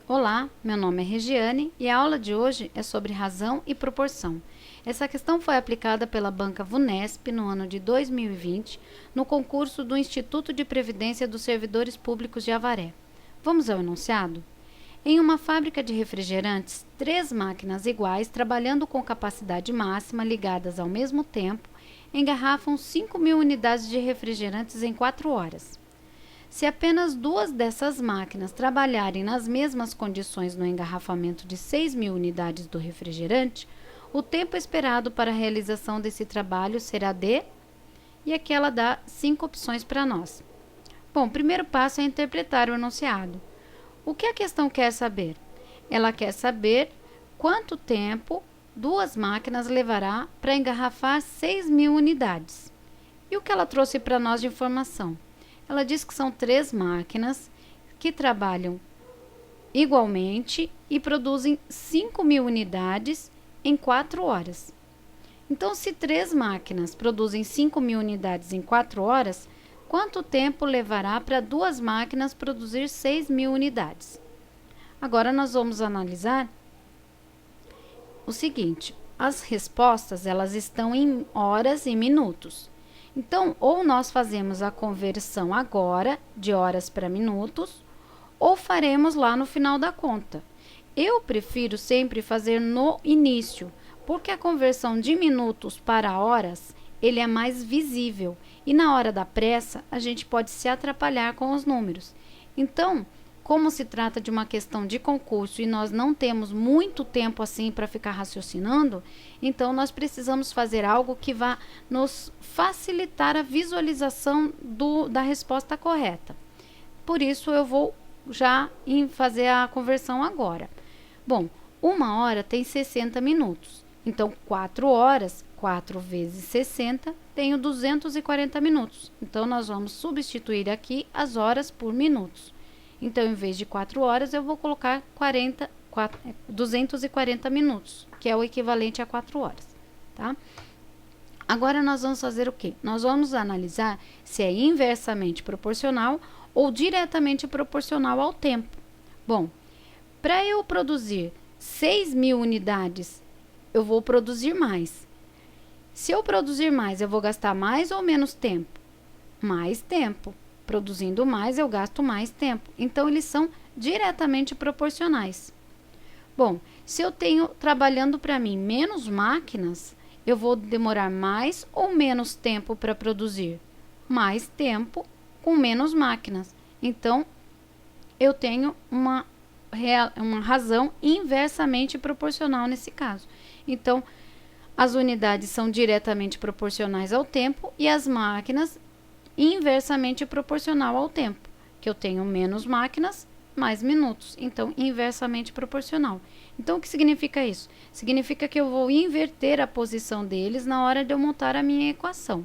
Olá, meu nome é Regiane e a aula de hoje é sobre razão e proporção. Essa questão foi aplicada pela banca VUNESP no ano de 2020, no concurso do Instituto de Previdência dos Servidores Públicos de Avaré. Vamos ao enunciado? Em uma fábrica de refrigerantes, 3 máquinas iguais, trabalhando com capacidade máxima, ligadas ao mesmo tempo, engarrafam 5.000 unidades de refrigerantes em 4 horas. Se apenas 2 dessas máquinas trabalharem nas mesmas condições no engarrafamento de 6.000 unidades do refrigerante, o tempo esperado para a realização desse trabalho será de... E aqui ela dá 5 opções para nós. Bom, o primeiro passo é interpretar o enunciado. O que a questão quer saber? Ela quer saber quanto tempo 2 máquinas levará para engarrafar 6.000 unidades. E o que ela trouxe para nós de informação? Ela diz que são 3 máquinas que trabalham igualmente e produzem 5.000 unidades em 4 horas. Então, se 3 máquinas produzem 5.000 unidades em 4 horas, quanto tempo levará para 2 máquinas produzir 6.000 unidades? Agora, nós vamos analisar o seguinte: as respostas elas estão em horas e minutos. Então, ou nós fazemos a conversão agora, de horas para minutos, ou faremos lá no final da conta. Eu prefiro sempre fazer no início, porque a conversão de minutos para horas, ele é mais visível. E na hora da pressa, a gente pode se atrapalhar com os números. Então, como se trata de uma questão de concurso e nós não temos muito tempo assim para ficar raciocinando, então nós precisamos fazer algo que vá nos facilitar a visualização da resposta correta. Por isso, eu vou já fazer a conversão agora. Bom, 1 hora tem 60 minutos. Então, 4 horas, 4 vezes 60, tenho 240 minutos. Então, nós vamos substituir aqui as horas por minutos. Então, em vez de 4 horas, eu vou colocar 240 minutos, que é o equivalente a 4 horas, tá? Agora, nós vamos fazer o quê? Nós vamos analisar se é inversamente proporcional ou diretamente proporcional ao tempo. Bom, para eu produzir 6.000 unidades, eu vou produzir mais. Se eu produzir mais, eu vou gastar mais ou menos tempo? Mais tempo. Produzindo mais, eu gasto mais tempo. Então, eles são diretamente proporcionais. Bom, se eu tenho trabalhando para mim menos máquinas, eu vou demorar mais ou menos tempo para produzir? Mais tempo com menos máquinas. Então, eu tenho uma razão inversamente proporcional nesse caso. Então, as unidades são diretamente proporcionais ao tempo e as máquinas inversamente proporcional ao tempo, que eu tenho menos máquinas, mais minutos, então inversamente proporcional. Então, o que significa isso? Significa que eu vou inverter a posição deles na hora de eu montar a minha equação.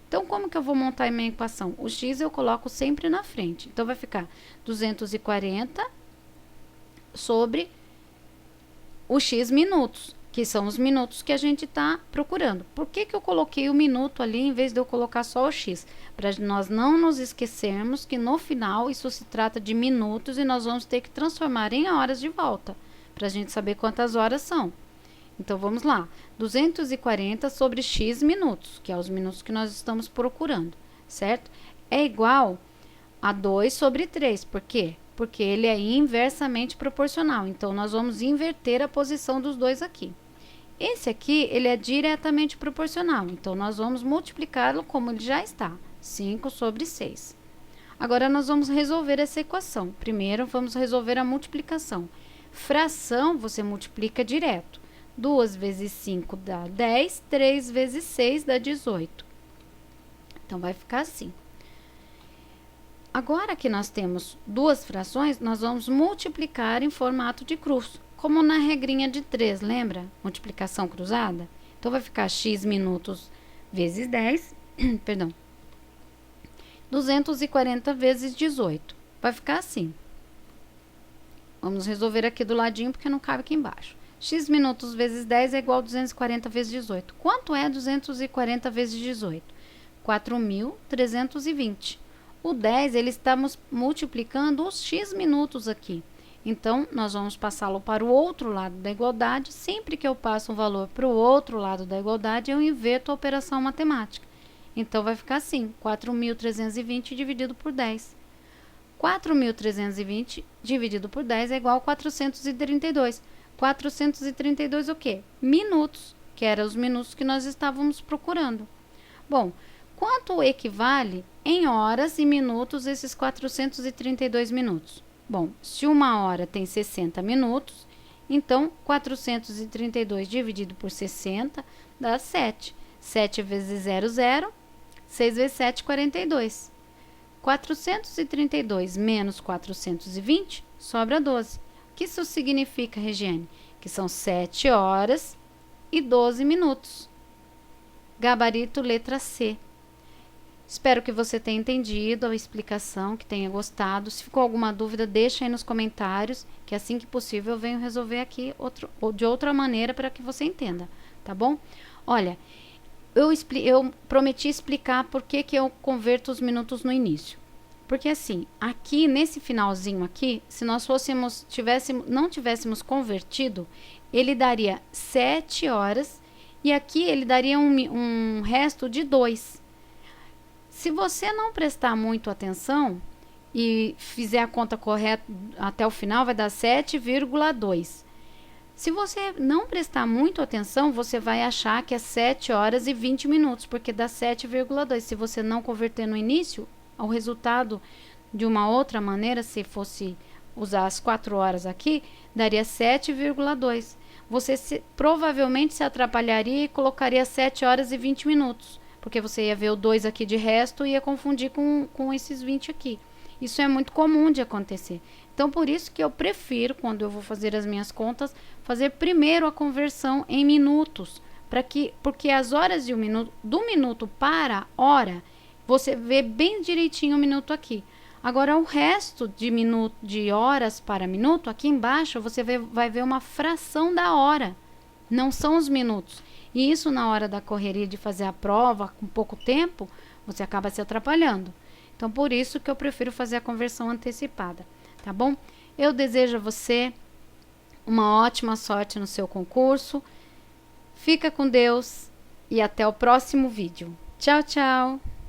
Então, como que eu vou montar a minha equação? O x eu coloco sempre na frente. Então, vai ficar 240 sobre o x minutos, que são os minutos que a gente está procurando. Por que eu coloquei o minuto ali em vez de eu colocar só o x? Para nós não nos esquecermos que no final isso se trata de minutos e nós vamos ter que transformar em horas de volta, para a gente saber quantas horas são. Então, vamos lá. 240 sobre x minutos, que é os minutos que nós estamos procurando, certo? É igual a 2 sobre 3. Por quê? Porque ele é inversamente proporcional. Então, nós vamos inverter a posição dos dois aqui. Esse aqui, ele é diretamente proporcional. Então, nós vamos multiplicá-lo como ele já está. 5 sobre 6. Agora, nós vamos resolver essa equação. Primeiro, vamos resolver a multiplicação. Fração, você multiplica direto. 2 vezes 5 dá 10, 3 vezes 6 dá 18. Então, vai ficar assim. Agora que nós temos 2 frações, nós vamos multiplicar em formato de cruz, como na regrinha de 3, lembra? Multiplicação cruzada. Então, vai ficar x minutos vezes 10, perdão, 240 vezes 18. Vai ficar assim. Vamos resolver aqui do ladinho, porque não cabe aqui embaixo. X minutos vezes 10 é igual a 240 vezes 18. Quanto é 240 vezes 18? 4.320. O 10, ele está multiplicando os x minutos aqui. Então, nós vamos passá-lo para o outro lado da igualdade. Sempre que eu passo um valor para o outro lado da igualdade, eu inverto a operação matemática. Então, vai ficar assim, 4.320 dividido por 10. 4.320 dividido por 10 é igual a 432. 432 o quê? Minutos, que eram os minutos que nós estávamos procurando. Bom, quanto equivale em horas e minutos esses 432 minutos? Bom, se uma hora tem 60 minutos, então 432 dividido por 60 dá 7. 7 vezes 0, 0. 6 vezes 7, 42. 432 menos 420 sobra 12. O que isso significa, Regiane? Que são 7 horas e 12 minutos. Gabarito letra C. Espero que você tenha entendido a explicação, que tenha gostado. Se ficou alguma dúvida, deixa aí nos comentários, que assim que possível eu venho resolver aqui de outra maneira para que você entenda, tá bom? Olha, eu prometi explicar por que eu converto os minutos no início. Porque assim, aqui nesse finalzinho aqui, se nós não tivéssemos convertido, ele daria 7 horas e aqui ele daria um resto de 2. Se você não prestar muito atenção e fizer a conta correta até o final, vai dar 7,2. Se você não prestar muito atenção, você vai achar que é 7 horas e 20 minutos, porque dá 7,2. Se você não converter no início, o resultado de uma outra maneira, se fosse usar as 4 horas aqui, daria 7,2. Você provavelmente se atrapalharia e colocaria 7 horas e 20 minutos. Porque você ia ver o 2 aqui de resto e ia confundir com esses 20 aqui. Isso é muito comum de acontecer. Então, por isso que eu prefiro, quando eu vou fazer as minhas contas, fazer primeiro a conversão em minutos. Porque as horas de do minuto para hora, você vê bem direitinho o minuto aqui. Agora, o resto de horas para minuto, aqui embaixo, você vai ver uma fração da hora. Não são os minutos. E isso, na hora da correria de fazer a prova, com pouco tempo, você acaba se atrapalhando. Então, por isso que eu prefiro fazer a conversão antecipada, tá bom? Eu desejo a você uma ótima sorte no seu concurso. Fica com Deus e até o próximo vídeo. Tchau, tchau!